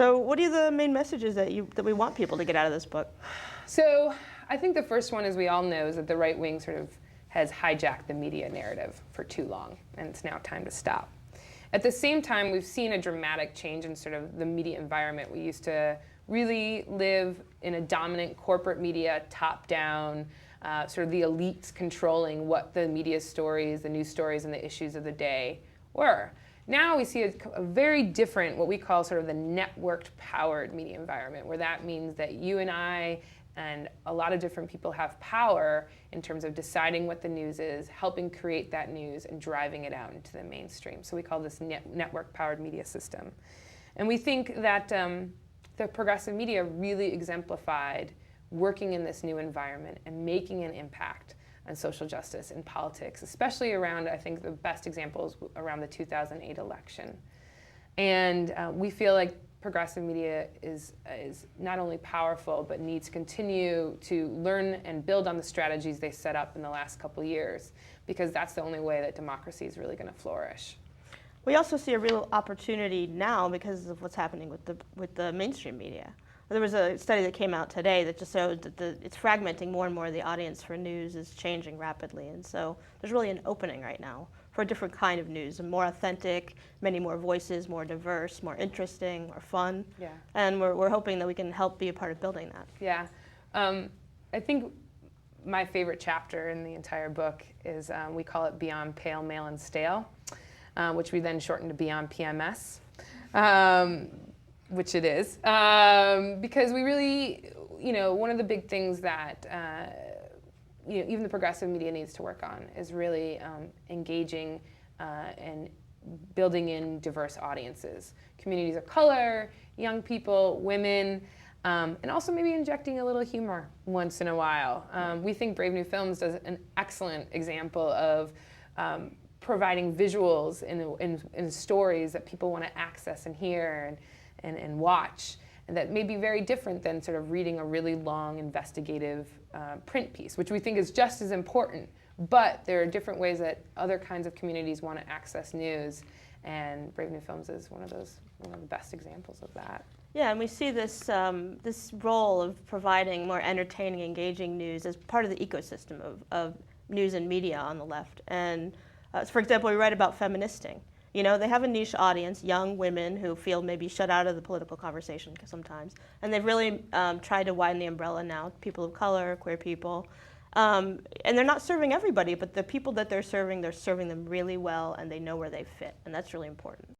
So what are the main messages that we want people to get out of this book? So I think the first one, as we all know, is that the right wing sort of has hijacked the media narrative for too long, and it's now time to stop. At the same time, we've seen a dramatic change in sort of the media environment. We used to really live in a dominant corporate media, top-down, sort of the elites controlling what the media stories, the news stories, and the issues of the day were. Now we see a very different, what we call sort of the networked powered media environment, where that means that you and I and a lot of different people have power in terms of deciding what the news is, helping create that news, and driving it out into the mainstream. So we call this network-powered media system. And we think that the progressive media really exemplified working in this new environment and making an impact on social justice and politics, especially around, I think the best examples around the 2008 election. And we feel like progressive media is not only powerful, but needs to continue to learn and build on the strategies they set up in the last couple of years, because that's the only way that democracy is really going to flourish. We also see a real opportunity now because of what's happening with the mainstream media. There was a study that came out today that just showed that it's fragmenting more and more. The audience for news is changing rapidly, and so there's really an opening right now for a different kind of news, and more authentic, many more voices, more diverse, more interesting, more fun. Yeah. And we're hoping that we can help be a part of building that. Yeah. I think my favorite chapter in the entire book is, we call it Beyond Pale, Male, and Stale, which we then shorten to Beyond PMS, which it is. Because we really, one of the big things that even the progressive media needs to work on is really engaging and building in diverse audiences, communities of color, young people, women, and also maybe injecting a little humor once in a while. We think Brave New Films does an excellent example of providing visuals in stories that people want to access and hear and watch, and that may be very different than sort of reading a really long investigative print piece, which we think is just as important. But there are different ways that other kinds of communities want to access news, and Brave New Films is one of the best examples of that. Yeah, and we see this this role of providing more entertaining, engaging news as part of the ecosystem of news and media on the left. And for example, we write about feministing. They have a niche audience, young women who feel maybe shut out of the political conversation sometimes. And they've really tried to widen the umbrella now, people of color, queer people. And they're not serving everybody, but the people that they're serving them really well, and they know where they fit. And that's really important.